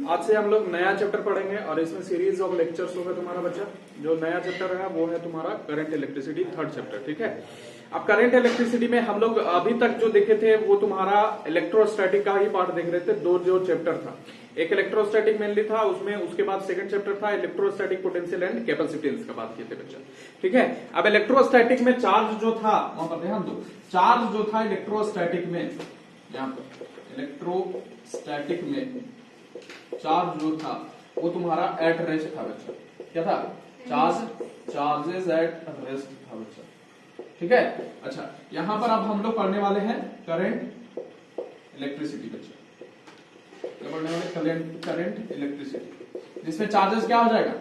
आज से हम लोग नया चैप्टर पढ़ेंगे और इसमें सीरीज ऑफ लेक्चर्स होगा तुम्हारा बच्चा। जो नया चैप्टर है वो है तुम्हारा करंट इलेक्ट्रिसिटी, थर्ड चैप्टर। ठीक है, अब करंट इलेक्ट्रिसिटी में हम लोग अभी तक जो देखे थे वो तुम्हारा इलेक्ट्रोस्टैटिक का ही पार्ट देख रहे थे। दो जो चैप्टर था, एक इलेक्ट्रोस्टैटिक मेनली था उसमें, उसके बाद सेकंड चैप्टर था इलेक्ट्रोस्टैटिक पोटेंशियल एंड कैपेसिटेंस का बात किए थे बच्चा। ठीक है, अब इलेक्ट्रोस्टैटिक में चार्ज जो था वहां पर ध्यान दो, चार्ज जो था इलेक्ट्रोस्टैटिक में, यहाँ पर इलेक्ट्रोस्टैटिक में चार्ज जो था वो तुम्हारा एट रेस्ट था बच्चा। क्या था? चार्जेस एट रेस्ट था बच्चा। ठीक है, अच्छा यहां पर अब हम लोग पढ़ने वाले हैं करंट इलेक्ट्रिसिटी बच्चा। क्या पढ़ने वाले? करंट इलेक्ट्रिसिटी, जिसमें चार्जेस क्या हो जाएगा?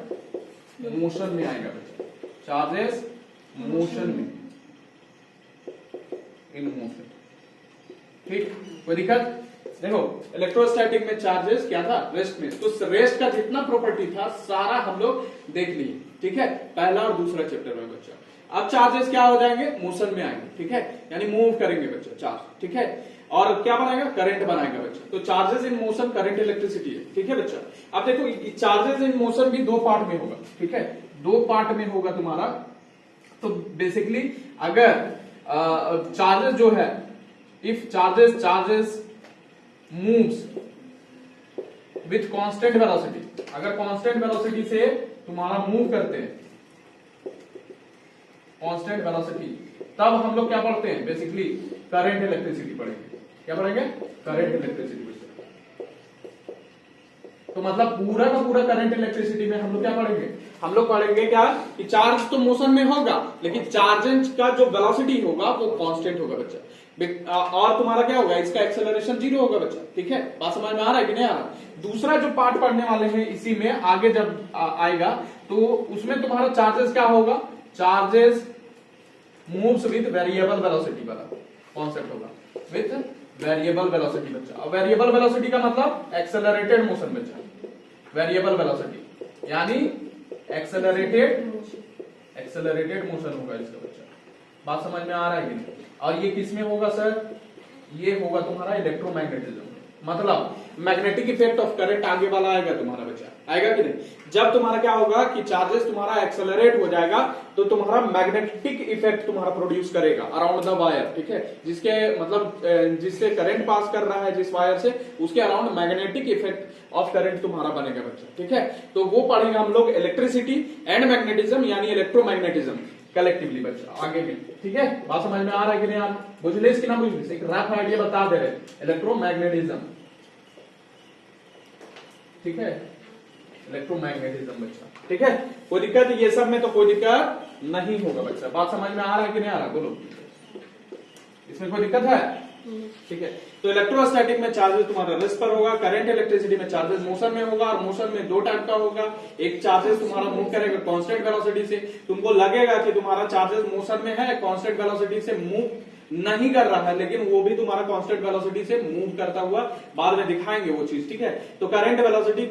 मोशन में आएगा बच्चा। चार्जेस मोशन में, इन मोशन। ठीक, कोई दिक्कत? देखो इलेक्ट्रोस्टैटिक में चार्जेस क्या था? रेस्ट में। तो रेस्ट का जितना प्रॉपर्टी था सारा हम लोग देख लिए। ठीक है, पहला और दूसरा चैप्टर में बच्चा। अब चार्जेस क्या हो जाएंगे? मोशन में आएंगे। ठीक है, यानी मूव करेंगे बच्चा चार्ज। ठीक है, और क्या बनाएगा? करंट बनाएगा बच्चा। तो charges in motion current electricity है। ठीक है बच्चा, अब देखो चार्जेस इन मोशन भी दो पार्ट में होगा। ठीक है, दो पार्ट में होगा तुम्हारा। तो बेसिकली अगर चार्जेस जो है, if charges moves with constant velocity, अगर कांस्टेंट वेलोसिटी से तुम्हारा मूव करते हैं, कांस्टेंट वेलोसिटी, तब हम लोग क्या पढ़ते हैं? बेसिकली करंट इलेक्ट्रिसिटी पढ़ेंगे। क्या पढ़ेंगे? Current electricity. तो मतलब पूरा का पूरा करंट इलेक्ट्रिसिटी में हम लोग क्या पढ़ेंगे? हम लोग पढ़ेंगे क्या कि चार्ज तो मोशन में होगा लेकिन चार्ज का जो वेलोसिटी होगा वो कांस्टेंट होगा बच्चा। और तुम्हारा क्या होगा? इसका एक्सेलरेशन 0 होगा बच्चा। ठीक है, बात समझ में आ रहा है कि नहीं आ रहा? दूसरा जो पार्ट पढ़ने वाले हैं इसी में आगे जब आएगा तो उसमें तुम्हारा चार्जेस क्या होगा? Charges moves with variable velocity वाला कॉन्सेप्ट होगा, विद वेरिएबल वेलोसिटी बच्चा। और वेरिएबल वेलोसिटी का मतलब एक्सेलरेटेड मोशन बच्चा। वेरिएबल वेलोसिटी यानी एक्सेलरेटेड मोशन होगा इसका बच्चा। बात समझ में आ रहा है कि नहीं? और ये किस में होगा सर? ये होगा तुम्हारा इलेक्ट्रोमैग्नेटिज्म। मतलब मैग्नेटिक इफेक्ट ऑफ करंट आगे वाला आएगा तुम्हारा बच्चा। आएगा कि नहीं? जब तुम्हारा क्या होगा कि चार्जेस तुम्हारा एक्सेलरेट हो जाएगा तो तुम्हारा मैग्नेटिक इफेक्ट तुम्हारा प्रोड्यूस करेगा अराउंड द वायर। ठीक है, जिसके मतलब जिससे करंट पास कर रहा है जिस वायर से, उसके around magnetic effect of current तुम्हारा बनेगा बच्चा। ठीक है, तो वो पढ़ेंगे हम लोग इलेक्ट्रिसिटी एंड मैग्नेटिज्म यानी इलेक्ट्रोमैग्नेटिज्म कलेक्टिवली बच्चा आगे में। ठीक है, बात समझ में आ रहा है कि नहीं? आप बुझले कि ना बुझले? एक रफ आइडिया बता दे रहे इलेक्ट्रोमैग्नेटिज्म। ठीक है, इलेक्ट्रोमैग्नेटिज्म बच्चा। ठीक है, कोई दिक्कत? ये सब में तो कोई दिक्कत नहीं होगा बच्चा। बात समझ में आ रहा है कि नहीं आ रहा? बोलो, इसमें कोई दिक्कत है? ठीक है, तो इलेक्ट्रोस्टैटिक में चार्जेस तुम्हारा रेस्ट पर होगा, करंट इलेक्ट्रिसिटी में चार्जेस मोशन में होगा। और मोशन में दो टाइप का होगा, एक चार्जेस तुम्हारा मूव करेगा कांस्टेंट वेलोसिटी से। तुमको लगेगा कि तुम्हारा चार्जेस मोशन में है, कांस्टेंट वेलोसिटी से मूव नहीं कर रहा है, लेकिन वो भी तुम्हारा कांस्टेंट वेलोसिटी से मूव करता हुआ बाद में दिखाएंगे वो चीज। ठीक है, तो करंट वेलोसिटी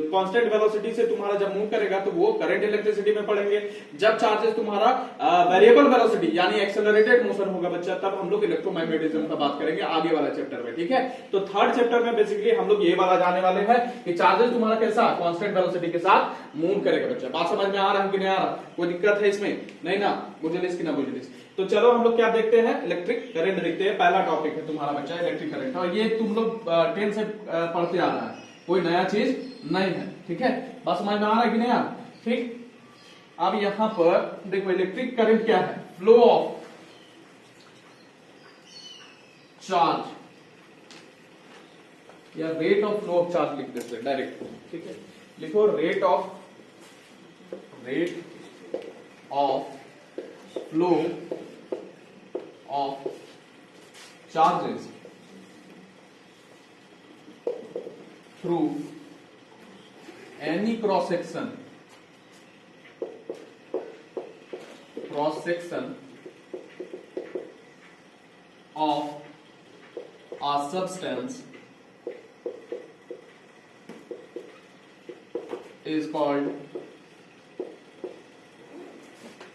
कांस्टेंट वेलोसिटी से तुम्हारा जब मूव करेगा तो वो करंट इलेक्ट्रिसिटी में पढ़ेंगे। जब चार्जेस तुम्हारा वेरिएबल वेलोसिटी यानी एक्सेलरेटेड मोशन होगा बच्चा, तब हम लोग इलेक्ट्रोमैग्नेटिज्म का बात करेंगे आगे वाला चैप्टर में। ठीक है, तो थर्ड चैप्टर में बेसिकली हम लोग ये वाला जाने वाले हैं कि चार्जेस तुम्हारा कैसा कांस्टेंट वेलोसिटी के साथ मूव करेगा बच्चा। बात समझ में आ रहा है कि नहीं आ रहा? कोई दिक्कत है इसमें? नहीं ना? बुझलिस कि ना बुझलिस? तो चलो हम लोग क्या देखते हैं? इलेक्ट्रिक करंट देखते हैं। पहला टॉपिक है तुम्हारा बच्चा इलेक्ट्रिक करंट, और ये तुम लोग 10 से पढ़ते आ रहा है, कोई नया चीज नहीं है। ठीक है, बस समझ में आ रहा है कि नहीं यार? ठीक, अब यहां पर देखो इलेक्ट्रिक करंट क्या है? फ्लो ऑफ चार्ज या rate of flow of charge लिख देते हैं डायरेक्ट। ठीक है, लिखो rate of flow of charges through any cross section of a substance is called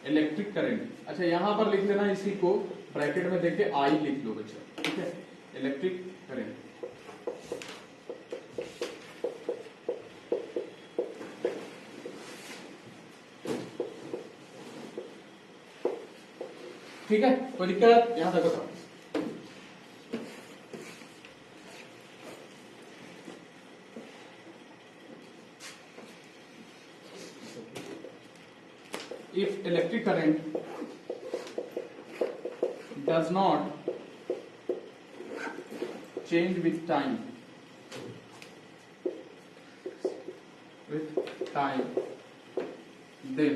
electric current. अच्छा यहां पर लिख लेना इसी को, ब्रैकेट में देख के आई लिख लो बच्चा। ठीक है, इलेक्ट्रिक करंट। ठीक है, कोई दिक्कत यहां तक बताओ। If electric current does not change with time, then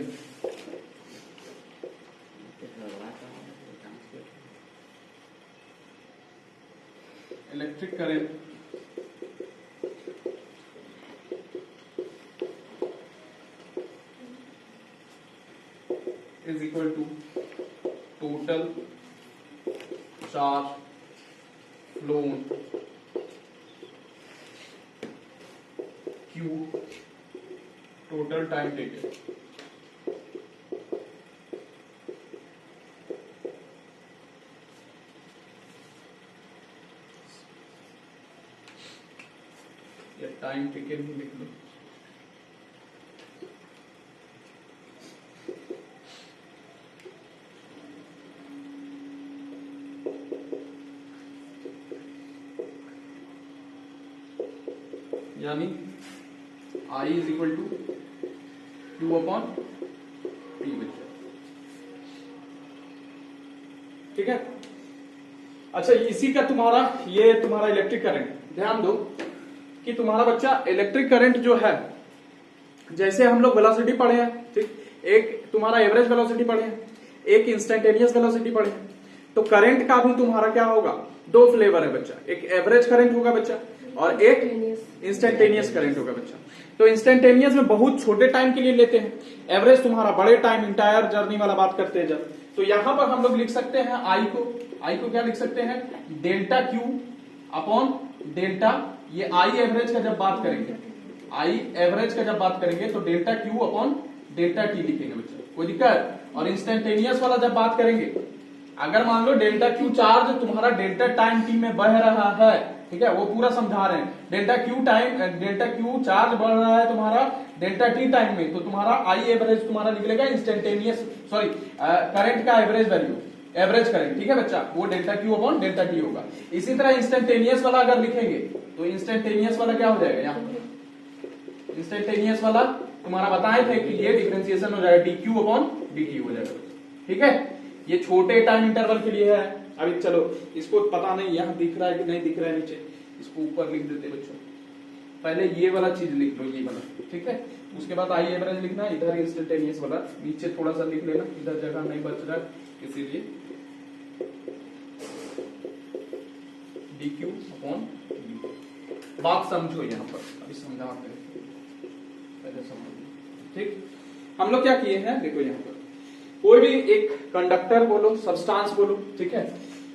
electric current is equal to total charge flown Q total time taken। या टाइम टेकन ही लिख लो। यानी I is equal to Q upon T बच्चा। ठीक है, अच्छा इसी का तुम्हारा ये तुम्हारा इलेक्ट्रिक करंट, ध्यान दो कि तुम्हारा बच्चा इलेक्ट्रिक करंट जो है, जैसे हम लोग वेलोसिटी पढ़े हैं, ठीक, एक तुम्हारा एवरेज वेलोसिटी पढ़े हैं, एक इंस्टेंटेनियस वेलोसिटी पढ़े हैं, तो करंट का भी तुम्हारा क्या होगा, दो फ्लेवर है बच्चा, एक एवरेज करंट होगा बच्चा और एक इंस्टेंटेनियस करंट होगा बच्चा। तो इंस्टेंटेनियस में बहुत छोटे टाइम के लिए लेते हैं, एवरेज तुम्हारा बड़े टाइम इंटायर जर्नी वाला बात करते हैं जब। तो यहां पर हम लोग लिख सकते हैं आई को क्या लिख सकते हैं, डेल्टा क्यू अपॉन डेल्टा, ये आई एवरेज का जब बात करेंगे, आई एवरेज का जब बात करेंगे तो delta Q upon delta T लिखेंगे बच्चा, कोई दिक्कत। और इंस्टेंटेनियस वाला जब बात करेंगे, अगर मान लो डेल्टा क्यू चार्ज तुम्हारा डेल्टा टाइम टी में बह रहा है, ठीक है, वो पूरा समझा रहे हैं, डेल्टा क्यू चार्ज बढ़ रहा है तुम्हारा डेल्टा टी टाइम में, तो तुम्हारा आई एवरेज तुम्हारा निकलेगा इंस्टेंटेनियस करंट का एवरेज वैल्यू, एवरेज करंट, ठीक है बच्चा, वो delta Q upon delta T होगा। इसी तरह इंस्टेंटेनियस वाला अगर लिखेंगे तो इंस्टेंटेनियस वाला क्या हो जाएगा, यहाँ इंस्टेंटेनियस वाला तुम्हारा बताए थे कि ये डिफरेंशिएशन हो जाएगा D Q upon D T हो जाएगा, ठीक है। ये छोटे टाइम इंटरवल के लिए है। अभी चलो इसको पता नहीं यहाँ दिख रहा है कि नहीं दिख रहा है, नीचे इसको ऊपर लिख देते बच्चों, पहले ये वाला चीज लिख लो, ये वाला, ठीक है, उसके बाद आई एवरेज लिखना, इधर इंस्टेंटेनियस वाला नीचे थोड़ा सा लिख लेना, इधर जगह नहीं बच रहा है इसीलिए डी क्यू अपॉन डी। बात समझो यहाँ पर, अभी समझाते हैं, पहले समझो, ठीक। हम लोग क्या किए हैं, देखो यहाँ पर कोई भी एक कंडक्टर बोलो, सब्सटेंस बोलो, ठीक है,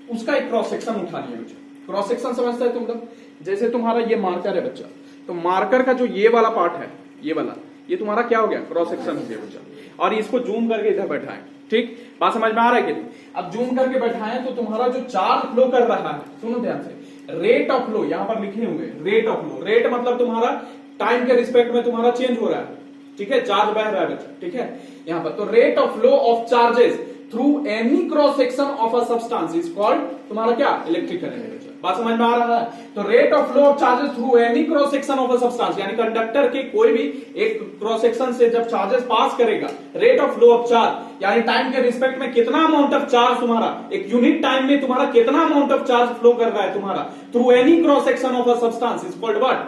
उसका एक क्रॉस सेक्शन उठा लिया बच्चा। क्रॉस सेक्शन समझता है तुम लोग, जैसे तुम्हारा ये मार्कर है बच्चा, तो मार्कर का जो ये वाला पार्ट है, ये वाला, ये तुम्हारा क्या हो गया, क्रॉस सेक्शन हो गया बच्चा। और इसको जूम करके इधर बैठाएं, ठीक, बात समझ में आ रहा है कि नहीं। अब जूम करके बैठाएं तो तुम्हारा जो चार्ज फ्लो कर रहा है, सुनो ध्यान से, रेट ऑफ फ्लो यहां पर लिखे हुए, रेट ऑफ फ्लो, रेट मतलब तुम्हारा टाइम के रिस्पेक्ट में तुम्हारा चेंज हो रहा है, ठीक है, चार्ज बह रहा है बच्चा, ठीक है, यहां पर। तो rate of flow of charges through any cross section of a substance is called तुम्हारा क्या, इलेक्ट्रिक करंट है बच्चा। बात समझ में आ रहा है। तो rate of flow of charges through any cross section of a substance, यानी कंडक्टर के कोई भी एक क्रॉस सेक्शन से जब चार्जेस पास करेगा, rate of flow of charge यानी टाइम के रिस्पेक्ट में कितना अमाउंट ऑफ चार्ज तुम्हारा एक यूनिट टाइम में तुम्हारा कितना अमाउंट ऑफ चार्ज फ्लो कर रहा है तुम्हारा through any cross section of a substance is called what,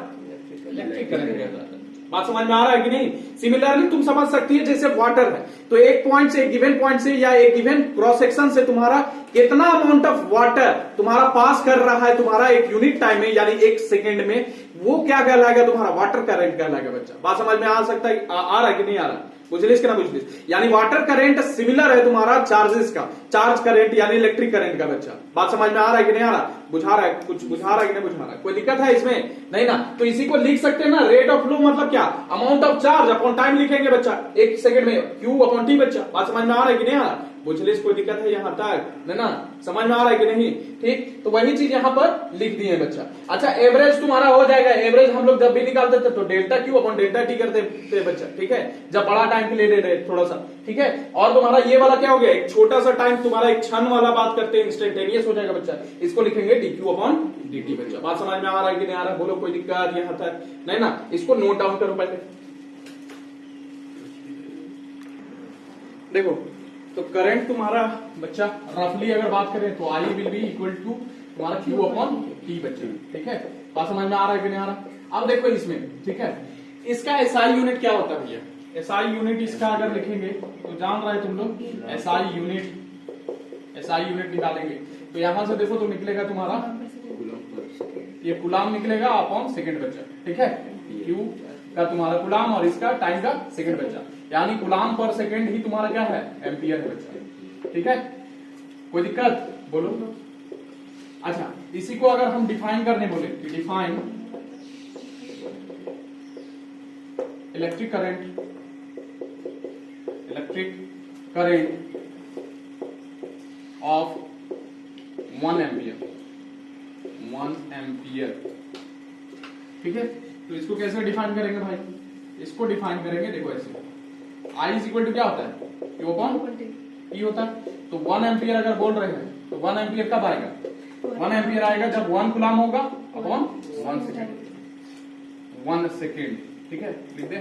electric current. बात समझ में आ रहा है कि नहीं। सिमिलरली तुम समझ सकती है, जैसे वाटर है, तो एक पॉइंट से, एक गिवन पॉइंट से या एक गिवन क्रॉस सेक्शन से तुम्हारा कितना अमाउंट ऑफ वाटर तुम्हारा पास कर रहा है तुम्हारा एक यूनिट टाइम में यानी एक सेकंड में, वो क्या कहलाएगा, तुम्हारा वाटर करंट कहलाएगा बच्चा। बात समझ में आ सकता है, आ रहा है कि नहीं आ रहा, बुझलिस कि ना बुझलिस। यानी वाटर करंट सिमिलर है तुम्हारा चार्जेस का, चार्ज करंट यानी इलेक्ट्रिक करंट का बच्चा। बात समझ में आ रहा है कि नहीं आ रहा, बुझा रहा है, कुछ बुझा रहा है कि नहीं बुझा रहा है, कोई दिक्कत है इसमें, नहीं ना। तो इसी को लिख सकते हैं ना, रेट ऑफ फ्लो मतलब क्या, amount of charge upon time लिखेंगे बच्चा, एक सेकंड में क्यू अपॉन टी बच्चा। बात समझ में आ रहा है कि नहीं आ रहा, बुझलिस कोई दिक्कत है यहाँ तक है ना, समझ में आ रहा है कि नहीं? ठीक, तो वही चीज यहाँ पर लिख दिए बच्चा। अच्छा, एवरेज तुम्हारा हो जाएगा, एवरेज हम लोग जब भी निकालते थे तो delta Q upon delta T करते थे बच्चा, ठीक है, जब बड़ा टाइम के लिए ले रहे थोड़ा सा, ठीक है। और तुम्हारा ये वाला क्या हो गया, एक छोटा सा टाइम तुम्हारा एक क्षण वाला बात करते हैं, इंस्टेंटेनियस हो जाएगा बच्चा, इसको लिखेंगे D Q upon D T बच्चा। बात समझ में आ रहा है कि नहीं आ रहा है? बोलो कोई दिक्कत यहाँ तक नहीं ना? इसको नोट डाउन करो पहले। देखो, तो करंट तुम्हारा बच्चा रफली अगर बात करें तो I will be equal to तुम्हारा क्यू अपॉन टी बच्चा, ठीक है। बात समझ में आ रहा है कि नहीं आ रहा? अब देखो इसमें, ठीक है, इसका एसआई यूनिट क्या होता है भैया? एसआई यूनिट इसका अगर लिखेंगे तो जान रहे तुम लोग, एसआई यूनिट निकालेंगे तो यहां से देखो तो निकलेगा तुम्हारा ये कूलाम निकलेगा अपॉन सेकंड बच्चा, ठीक है। क्यू का तुम्हारा कूलाम और इसका टाइम का सेकंड बच्चा, यानी कूलाम पर सेकंड ही तुम्हारा क्या है, एम्पियर है बच्चा, ठीक है। कोई दिक्कत बोलो? अच्छा, इसी को अगर हम डिफाइन करने बोले कि define electric current of 1 ampere, ठीक है। तो इसको कैसे डिफाइन करेंगे भाई? इसको डिफाइन करेंगे देखो ऐसे, I इज इक्वल टू क्या होता है, Q अपॉन T होता है। तो 1 एम्पियर अगर बोल रहे हैं तो 1 एम्पियर कब आएगा? 1 एम्पियर आएगा जब 1 कूलाम होगा अपॉन 1 सेकेंड, ठीक है, लिख दे।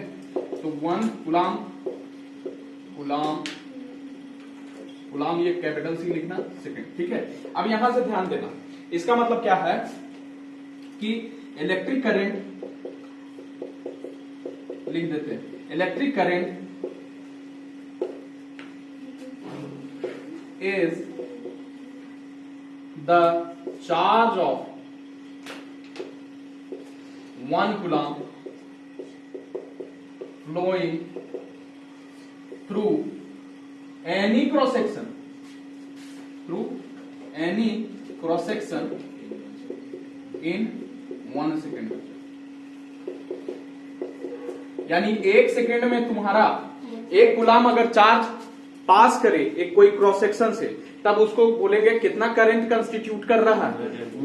तो 1 कूलाम ये कैपिटल सी लिखना, सेकेंड, ठीक है। अब यहां से ध्यान देना, इसका मतलब क्या है कि इलेक्ट्रिक करंट लिख देते हैं, electric current is the charge of 1 coulomb flowing through any cross section in 1 second. यानी 1 सेकेंड में तुम्हारा एक कूलाम अगर चार्ज पास करे एक कोई क्रॉस सेक्शन से, तब उसको बोलेंगे कितना करंट कंस्टिट्यूट कर रहा है,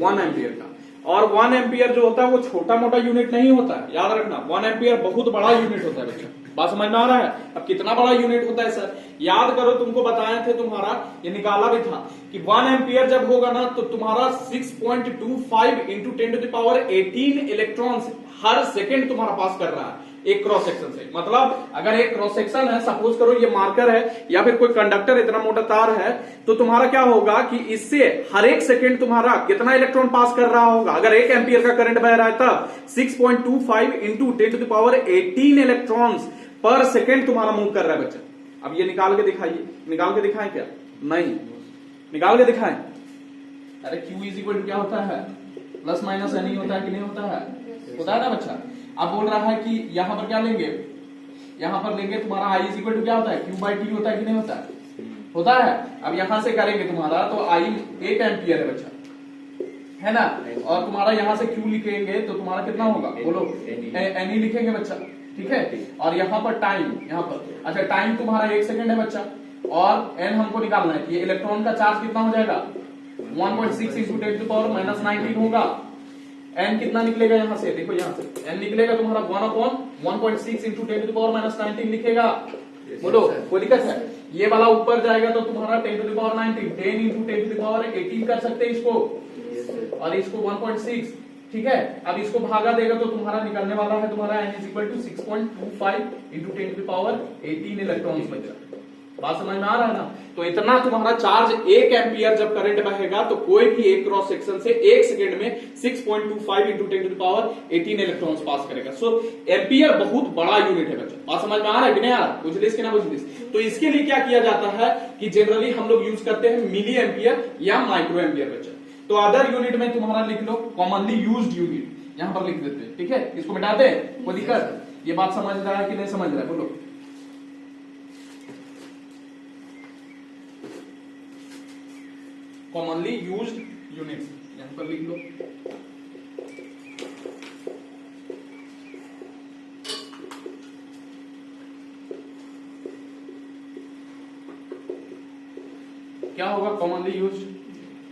1 एम्पियर का। और 1 एम्पियर जो होता है वो छोटा मोटा यूनिट नहीं होता है, याद रखना। 1 एम्पियर बहुत बड़ा यूनिट होता है बच्चा, बात समझ में आ रहा है? अब कितना बड़ा यूनिट होता है सर, याद करो, तुमको बताए थे, तुम्हारा ये निकाला भी था कि 1 एम्पियर जब होगा ना तो तुम्हारा 6.25 इंटू 10⁻18 इलेक्ट्रॉन्स हर सेकेंड तुम्हारा पास कर रहा है एक क्रॉस सेक्शन से। मतलब अगर एक क्रॉस सेक्शन है, सपोज करो ये मार्कर है या फिर कोई कंडक्टर इतना मोटा तार है, तो तुम्हारा क्या होगा कि इससे हर एक सेकेंड तुम्हारा कितना इलेक्ट्रॉन पास कर रहा होगा। अगर 1 एम्पियर का करंट बह रहा है तब 6.25 इंटू 10⁻18 इलेक्ट्रॉन्स पर सेकेंड तुम्हारा मूव कर रहा है बच्चा। अब ये निकाल के दिखाइए, निकाल के दिखाएं क्या? नहीं, निकाल के दिखाएं। अरे Q इज इक्वल टू क्या होता है, प्लस माइनस एन ही होता है कि नहीं होता है? होता है ना बच्चा। अब बोल रहा है कि यहां पर क्या लेंगे, यहां पर लेंगे तुम्हारा I इज इक्वल टू क्या होता है, Q बाई टी होता है कि नहीं होता है? होता है। अब यहां से करेंगे तुम्हारा तो I 1 एम्पियर है बच्चा, है ना, और तुम्हारा यहां से Q लिखेंगे तो तुम्हारा कितना होगा, बोलो, एन ही लिखेंगे बच्चा, ठीक है। और यहाँ पर टाइम, यहाँ पर अच्छा टाइम तुम्हारा 1 सेकेंड है बच्चा, और एन हमको निकालना है कि इलेक्ट्रॉन का चार्ज कितना हो जाएगा, 1.6 इंटू 10⁻19 होगा। एन कितना निकलेगा यहाँ से, देखो यहाँ से एन निकलेगा तुम्हारा 1/1.6 इंटू 10⁻19 लिखेगा। बोलो कोई दिक्कत है? ये वाला ऊपर जाएगा तो तुम्हारा 10⁻19 10 इंटू 10⁻18 कर सकते हैं इसको, और इसको 1.6, ठीक है। अब इसको भागा देगा तो तुम्हारा निकलने वाला है तुम्हारा n is equal to 6.25 into 10⁻18 electrons बचा। बात समझ में आ रहा है ना? तो इतना तुम्हारा चार्ज 1 एम्पियर जब करंट बहेगा तो कोई भी एक क्रॉस सेक्शन से 1 सेकेंड में 6.25 इंटू 10⁻18 इलेक्ट्रॉन्स पास करेगा। सो एम्पियर बहुत बड़ा यूनिट है बच्चा। बात समझ में आ रहा है कि नहीं आ रहा? बुझलिस कि ना बुझलिस? तो इसके लिए क्या किया जाता है कि जनरली हम लोग यूज करते हैं मिली एम्पियर या माइक्रो एम्पियर बच्चा। तो अदर यूनिट में तुम्हारा लिख लो कॉमनली यूज्ड यूनिट, यहां पर लिख देते हैं, ठीक है। इसको मिटाते हैं, कोई दिक्कत? ये बात समझ रहा है कि नहीं समझ रहा है, बोलो। कॉमनली यूज्ड यूनिट्स यहां पर लिख लो। क्या होगा commonly use?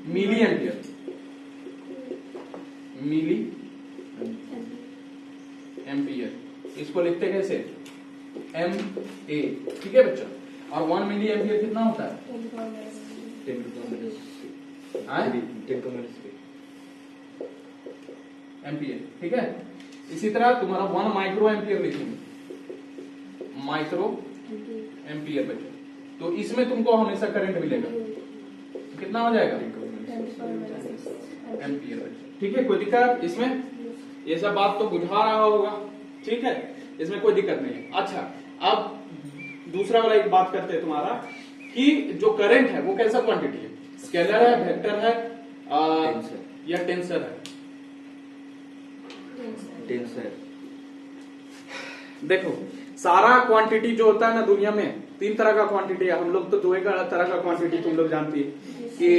Milliampere, milliampere. इसको लिखते कैसे? एम ए, ठीक है बच्चा। और 1 मिली एम्पियर कितना होता है? 10 एम्पियर, ठीक है। इसी तरह तुम्हारा 1 माइक्रो एम्पियर लिखेंगे, माइक्रो एम्पियर बच्चा। तो इसमें तुमको हमेशा करंट मिलेगा, कितना हो जाएगा? एम्पियर बच्चा, ठीक है। कोई दिक्कत इसमें? ये सब बात तो बुझा रहा होगा, ठीक है, इसमें कोई दिक्कत नहीं है। अच्छा, अब दूसरा वाला एक बात करते हैं तुम्हारा कि जो करंट है वो कैसा क्वांटिटी है? स्केलर है, वेक्टर है, या टेंसर है? टेंसर। देखो, सारा क्वांटिटी जो होता है ना दुनिया में, 3 तरह का क्वांटिटी है। हम लोग तो 2 तरह का क्वांटिटी तुम लोग जानती है कि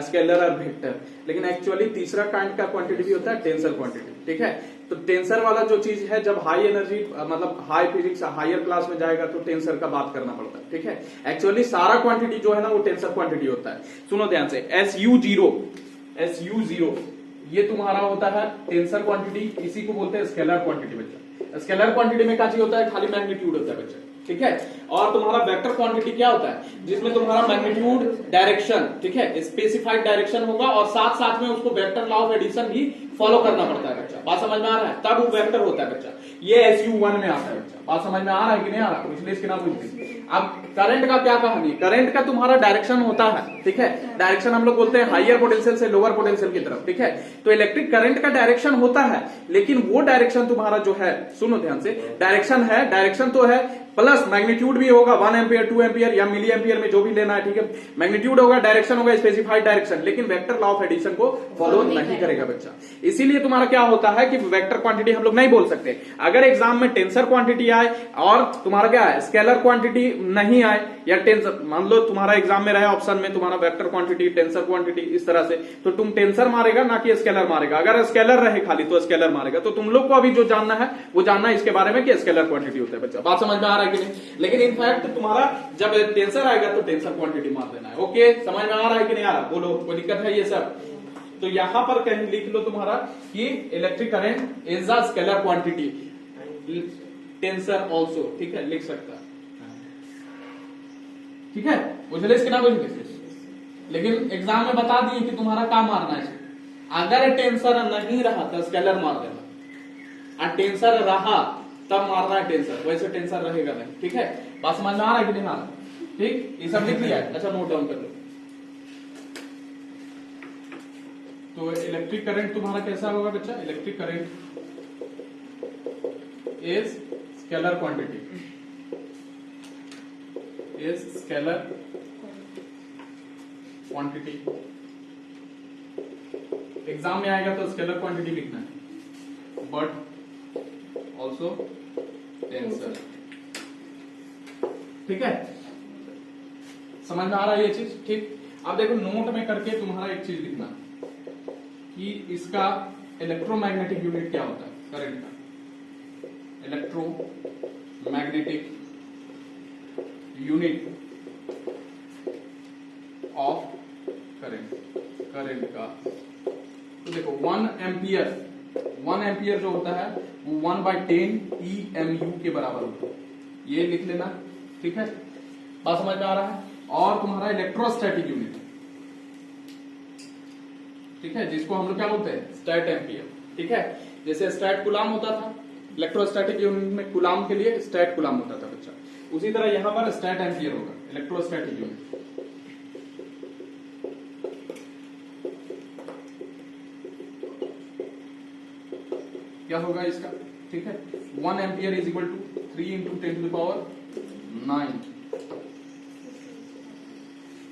स्केलर और वेक्टर, लेकिन एक्चुअली तीसरा काइंड का क्वांटिटी भी होता है टेंसर क्वांटिटी, ठीक है। तो टेंसर वाला जो चीज है, जब हाई एनर्जी मतलब हाई फिजिक्स हायर क्लास में जाएगा तो टेंसर का बात करना पड़ता है, ठीक है। एक्चुअली सारा क्वांटिटी जो है ना वो टेंसर क्वांटिटी होता है। सुनो ध्यान से, SU0 ये तुम्हारा होता है टेंसर क्वांटिटी, इसी को बोलते हैं स्केलर क्वांटिटी बच्चा। स्केलर क्वांटिटी में क्या चीज होता है? खाली मैग्नीट्यूड होता है बच्चा, ठीक है। और तुम्हारा वेक्टर क्वांटिटी क्या होता है? जिसमें तुम्हारा मैग्नीट्यूड, डायरेक्शन, ठीक है, स्पेसिफाइड डायरेक्शन होगा और साथ साथ में उसको वेक्टर लॉ ऑफ एडिशन भी फॉलो करना पड़ता है बच्चा। बात समझ में आ रहा है? तब वो वेक्टर होता है बच्चा। ये SU1 में आता है बच्चा। बात समझ में आ रहा है कि नहीं आ रहा? इसलिए इसके नाम पूछते। अब करंट का क्या कहानी? करंट का तुम्हारा डायरेक्शन होता है, ठीक है। डायरेक्शन हम लोग बोलते हैं हायर पोटेंशियल से लोअर पोटेंशियल की तरफ, ठीक है। तो इलेक्ट्रिक करंट का डायरेक्शन होता है, लेकिन वो डायरेक्शन तुम्हारा जो है, सुनो ध्यान से, डायरेक्शन है, डायरेक्शन तो है, प्लस मैग्नीट्यूड भी होगा 1 एम्पियर, 2 एम्पियर या मिली एम्पियर में जो भी लेना है, ठीक है। मैग्नीट्यूड होगा, डायरेक्शन होगा स्पेसिफाइड डायरेक्शन, लेकिन वेक्टर लॉ ऑफ एडिशन को फॉलो नहीं करेगा बच्चा। इसीलिए तुम्हारा क्या होता है कि वेक्टर क्वांटिटी हम लोग नहीं बोल सकते। अगर एग्जाम में टेंसर क्वांटिटी आए और तुम्हारा क्या है स्केलर क्वांटिटी नहीं आए, या टेंसर, मान लो तुम्हारा एग्जाम में रहे ऑप्शन में तुम्हारा वेक्टर क्वांटिटी, टेंसर क्वांटिटी इस तरह से, तो तुम टेंसर मारेगा ना कि स्केलर मारेगा। अगर स्केलर रहे खाली तो स्केलर मारेगा। तो तुम लोग को अभी जो जानना है वो जानना है इसके बारे में कि स्केलर क्वांटिटी होता है बच्चा। बात समझ में आ रहा है कि नहीं? लेकिन इनफैक्ट तुम्हारा जब टेंसर आएगा तो टेंसर क्वांटिटी मार देना है। ओके, समझ में आ रहा है कि नहीं आ रहा? बोलो, कोई दिक्कत है? ये सब तो यहां पर कहीं लिख लो तुम्हारा कि electric current is a scalar quantity, tensor also, ठीक है, लिख सकता है, ठीक है। बुझले इसके नाम बुझले। लेकिन एग्जाम में बता दिए कि तुम्हारा काम मारना है। अगर टेंसर नहीं रहा तो स्केलर मार देना, और टेंसर रहा तब मारना है टेंसर, वैसे टेंसर रहेगा नहीं, ठीक है। बात समझ में आ रहा है कि नहीं आ रहा? ठीक, ये सब लिख लिया है? अच्छा, नोट डाउन कर लो। तो इलेक्ट्रिक करंट तुम्हारा कैसा होगा बच्चा? Electric current is scalar quantity, is scalar quantity. Exam में आएगा तो स्केलर क्वांटिटी लिखना है, बट ऑल्सो टेंसर, ठीक है। समझ में आ रहा है ये चीज? ठीक। अब देखो, नोट में करके तुम्हारा एक चीज लिखना कि इसका इलेक्ट्रोमैग्नेटिक यूनिट क्या होता है करंट का। Electromagnetic unit of current, current का। तो देखो 1 एम्पियर जो होता है वो 1/10 EMU के बराबर होता है, ये लिख लेना, ठीक है। बात समझ में आ रहा है? और तुम्हारा इलेक्ट्रोस्टैटिक यूनिट, ठीक है, जिसको हम लोग क्या बोलते हैं? स्टैट एम्पियर, ठीक है। जैसे स्टैट कूलाम होता था, इलेक्ट्रोस्टैटिक यूनिट में कूलाम के लिए स्टैट कूलाम होता था बच्चा, उसी तरह यहां पर स्टैट एम्पियर होगा, इलेक्ट्रोस्टैटिक यूनिट। क्या होगा इसका? ठीक है, 1 ampere is equal to 3 into 10⁹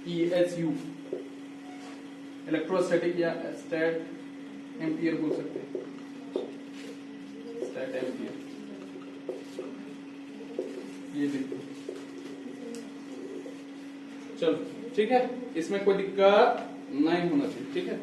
ESU, electrostatic या स्टैट एम्पियर बोल सकते हैं, स्टैट एम्पियर, ये देखो। चलो, ठीक है, इसमें कोई दिक्कत नहीं होना चाहिए, ठीक है।